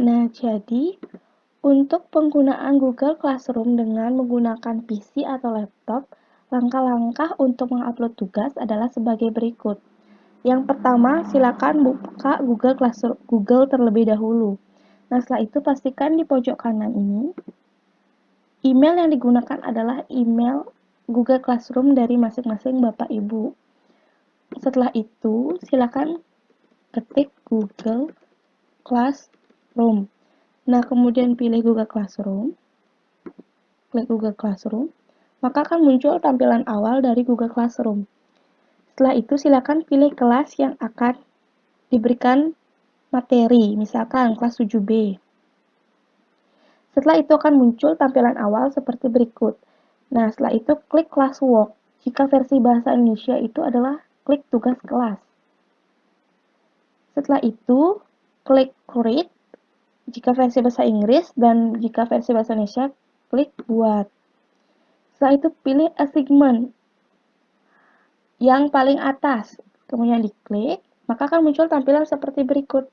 Nah, jadi untuk penggunaan Google Classroom dengan menggunakan PC atau laptop, langkah-langkah untuk mengupload tugas adalah sebagai berikut. Yang pertama, silakan buka Google Classroom Google terlebih dahulu. Nah, setelah itu pastikan di pojok kanan ini email yang digunakan adalah email Google Classroom dari masing-masing Bapak Ibu. Setelah itu, silakan ketik Google Classroom. Nah, kemudian pilih Google Classroom. Klik Google Classroom, maka akan muncul tampilan awal dari Google Classroom. Setelah itu, silakan pilih kelas yang akan diberikan materi, misalkan kelas 7B. Setelah itu akan muncul tampilan awal seperti berikut. Nah, setelah itu klik Classwork. Jika versi bahasa Indonesia itu adalah klik tugas kelas. Setelah itu, klik Create jika versi bahasa Inggris, dan jika versi bahasa Indonesia, klik Buat. Setelah itu pilih Assignment yang paling atas, kemudian diklik, maka akan muncul tampilan seperti berikut.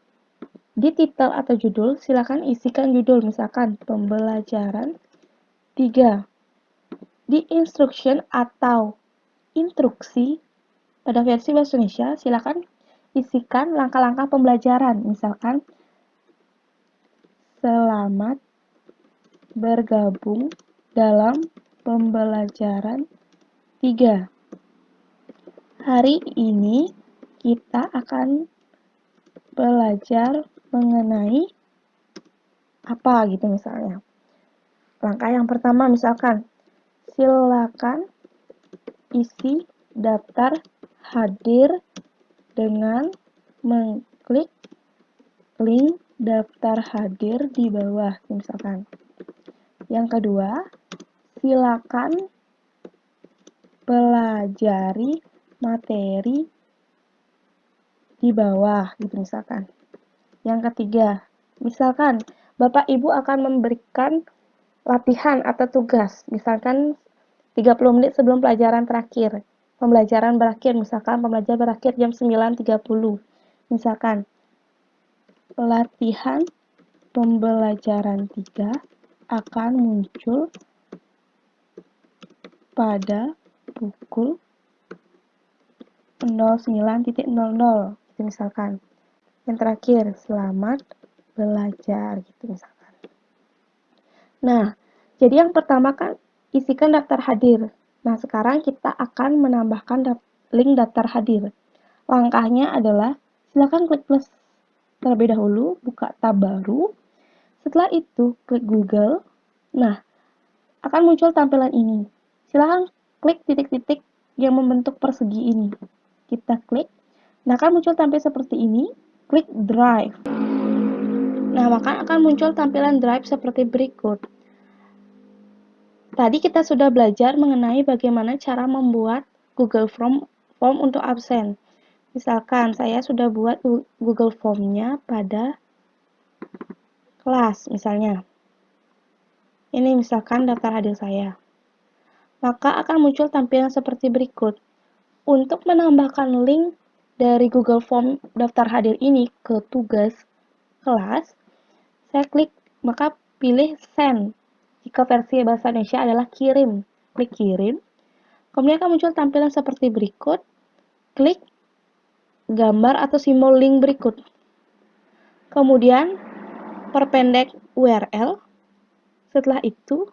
Di titel atau judul, silakan isikan judul, misalkan pembelajaran 3. Di instruction atau instruksi pada versi bahasa Indonesia, silakan isikan langkah-langkah pembelajaran, misalkan selamat bergabung dalam pembelajaran 3. Hari ini kita akan belajar mengenai apa gitu misalnya. Langkah yang pertama misalkan, silakan isi daftar hadir dengan mengklik link daftar hadir di bawah misalkan. Yang kedua, silakan pelajari materi di bawah gitu misalkan. Yang ketiga, misalkan Bapak Ibu akan memberikan latihan atau tugas, misalkan 30 menit sebelum pembelajaran berakhir, misalkan pembelajaran berakhir jam 9.30. Misalkan, latihan pembelajaran 3 akan muncul pada pukul 09.00 gitu misalkan. Yang terakhir, selamat belajar gitu misalkan. Nah, jadi yang pertama kan isikan daftar hadir. Nah, sekarang kita akan menambahkan link daftar hadir. Langkahnya adalah silakan klik plus terlebih dahulu, buka tab baru. Setelah itu, klik Google. Nah, akan muncul tampilan ini. Silakan klik titik-titik yang membentuk persegi ini. Kita klik. Nah, akan muncul tampilan seperti ini. Klik Drive. Nah, maka akan muncul tampilan Drive seperti berikut. Tadi kita sudah belajar mengenai bagaimana cara membuat Google Form untuk absen. Misalkan saya sudah buat Google Form-nya pada kelas misalnya. Ini misalkan daftar hadir saya. Maka akan muncul tampilan seperti berikut. Untuk menambahkan link dari Google Form daftar hadir ini ke tugas kelas, saya klik, maka pilih Send. Jika versi bahasa Indonesia adalah kirim. Klik kirim. Kemudian akan muncul tampilan seperti berikut. Klik gambar atau simbol link berikut. Kemudian perpendek URL. Setelah itu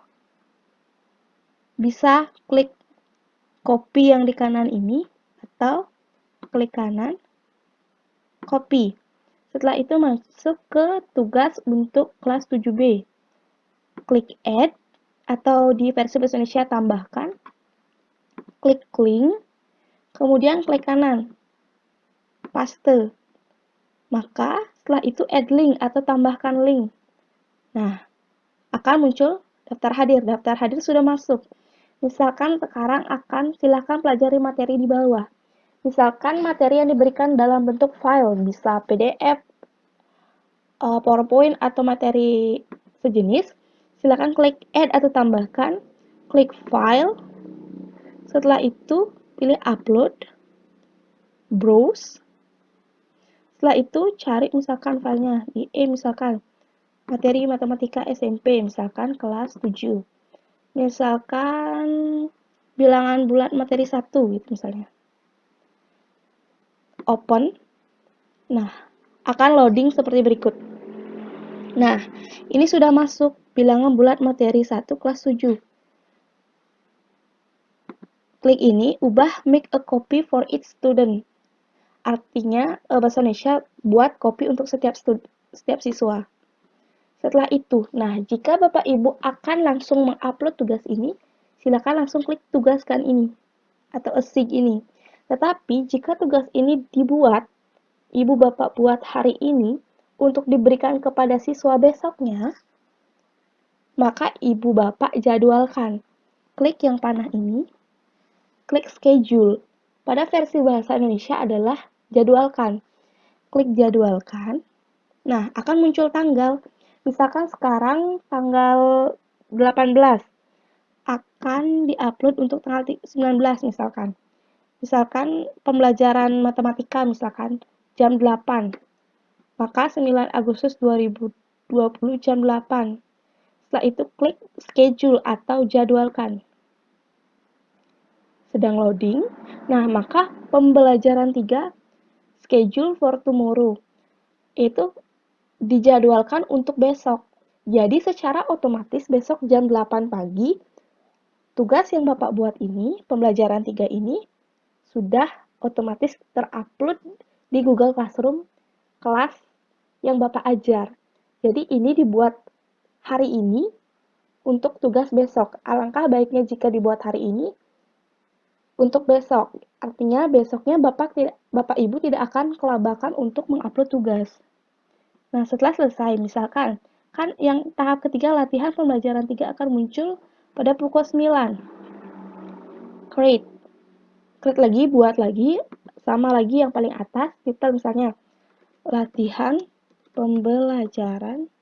bisa klik copy yang di kanan ini atau klik kanan copy. Setelah itu masuk ke tugas untuk kelas 7B. Klik add atau di versi bahasa Indonesia tambahkan. Klik link. Kemudian klik kanan paste. Maka setelah itu add link atau tambahkan link. Nah, akan muncul daftar hadir. Daftar hadir sudah masuk. Misalkan sekarang silakan pelajari materi di bawah. Misalkan materi yang diberikan dalam bentuk file, bisa PDF, PowerPoint, atau materi sejenis. Silakan klik add atau tambahkan. Klik file. Setelah itu pilih upload. Browse. Setelah itu cari misalkan filenya di misalkan materi matematika SMP, misalkan kelas 7. Misalkan bilangan bulat materi 1 gitu misalnya. Open. Nah, akan loading seperti berikut. Nah, ini sudah masuk bilangan bulat materi 1 kelas 7. Klik ini, ubah make a copy for each student. Artinya, bahasa Indonesia, buat kopi untuk setiap siswa. Setelah itu, nah jika Bapak Ibu akan langsung mengupload tugas ini, silakan langsung klik tugaskan ini atau assign ini. Tetapi jika tugas ini dibuat, Ibu Bapak buat hari ini untuk diberikan kepada siswa besoknya, maka Ibu Bapak jadwalkan. Klik yang panah ini, klik schedule. Pada versi bahasa Indonesia adalah jadwalkan. Klik jadwalkan. Nah, akan muncul tanggal. Misalkan sekarang tanggal 18 akan diupload untuk tanggal 19 misalkan. Misalkan pembelajaran matematika misalkan jam 8. Maka 9 Agustus 2020 jam 8. Setelah itu klik schedule atau jadwalkan. Sedang loading. Nah, maka pembelajaran 3 schedule for tomorrow itu dijadwalkan untuk besok. Jadi secara otomatis besok jam 8 pagi, tugas yang Bapak buat ini, pembelajaran 3 ini, sudah otomatis terupload di Google Classroom kelas yang Bapak ajar. Jadi ini dibuat hari ini untuk tugas besok. Alangkah baiknya jika dibuat hari ini untuk besok. Artinya besoknya Bapak Ibu tidak akan kelabakan untuk mengupload tugas. Nah, setelah selesai, misalkan, kan yang tahap ketiga latihan pembelajaran 3 akan muncul pada pukul 9. Create. Klik lagi, buat lagi, sama lagi yang paling atas, kita misalnya, latihan pembelajaran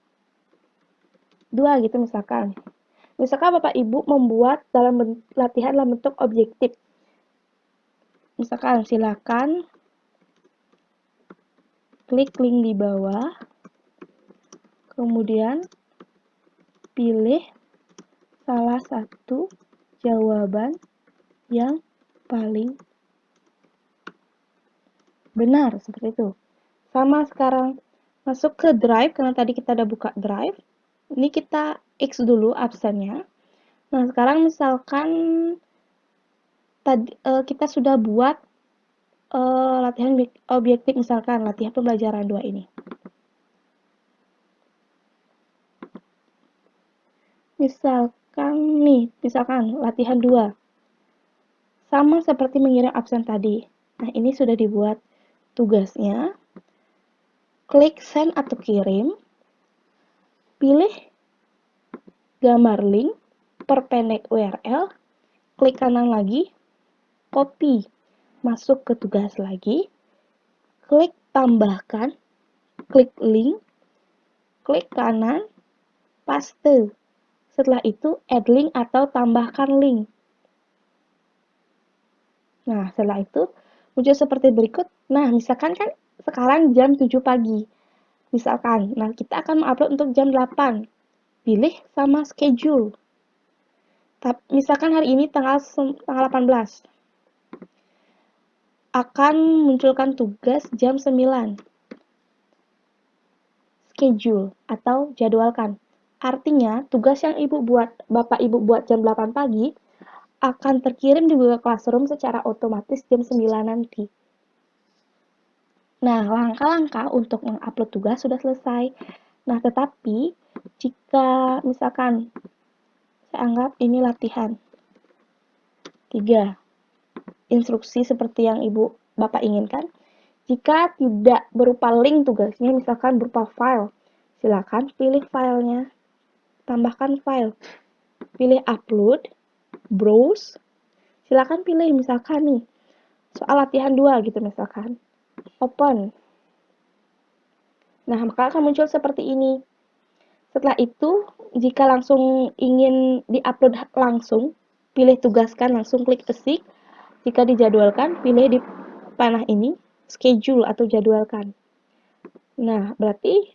2 gitu misalkan. Misalkan Bapak Ibu membuat latihan dalam bentuk objektif. Misalkan, silakan klik link di bawah, kemudian pilih salah satu jawaban yang paling benar, seperti itu. Sama sekarang masuk ke Drive, karena tadi kita udah buka Drive. Ini kita X dulu absennya. Nah, sekarang misalkan tadi kita sudah buat latihan objektif, misalkan latihan pembelajaran 2 ini. Misalkan latihan 2. Sama seperti mengirim absen tadi. Nah, ini sudah dibuat tugasnya. Klik send atau kirim. Pilih gambar link, perpendek URL, klik kanan lagi, copy, masuk ke tugas lagi, klik tambahkan, klik link, klik kanan, paste. Setelah itu add link atau tambahkan link. Nah, setelah itu muncul seperti berikut. Nah, misalkan kan sekarang jam 7 pagi. Misalkan, nah kita akan mengupload untuk jam 8. Pilih sama schedule. Misalkan hari ini tanggal 18. Akan munculkan tugas jam 9. Schedule atau jadwalkan. Artinya, tugas yang Bapak Ibu buat jam 8 pagi akan terkirim di Google Classroom secara otomatis jam 9 nanti. Nah, langkah-langkah untuk mengupload tugas sudah selesai. Nah, tetapi jika misalkan saya anggap ini latihan 3, instruksi seperti yang Bapak inginkan. Jika tidak berupa link tugasnya, misalkan berupa file, silakan pilih filenya, tambahkan file, pilih upload, browse, silakan pilih misalkan nih, soal latihan 2 gitu misalkan, open. Nah, maka akan muncul seperti ini. Setelah itu, jika langsung ingin diupload langsung, pilih tugaskan, langsung klik assign. Jika dijadwalkan, pilih di panah ini, schedule atau jadwalkan. Nah, berarti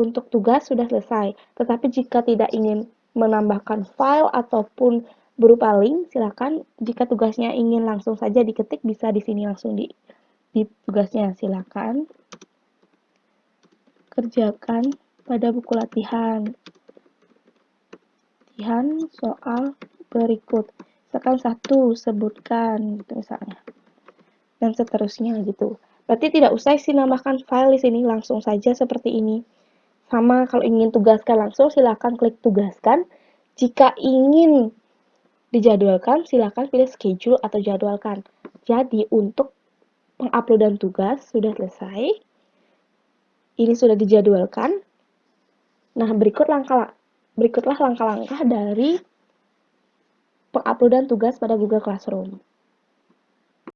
untuk tugas sudah selesai. Tetapi jika tidak ingin menambahkan file ataupun berupa link, silakan jika tugasnya ingin langsung saja diketik, bisa di sini langsung di tugasnya. Silakan kerjakan pada buku latihan soal berikut. Misalkan 1, sebutkan gitu misalnya. Dan seterusnya gitu. Berarti tidak usah nambahkan file di sini, langsung saja seperti ini. Sama kalau ingin tugaskan langsung, silakan klik tugaskan. Jika ingin dijadwalkan, silakan pilih schedule atau jadwalkan. Jadi untuk penguploadan tugas sudah selesai. Ini sudah dijadwalkan. Nah, berikutlah langkah-langkah dari penguploadan tugas pada Google Classroom.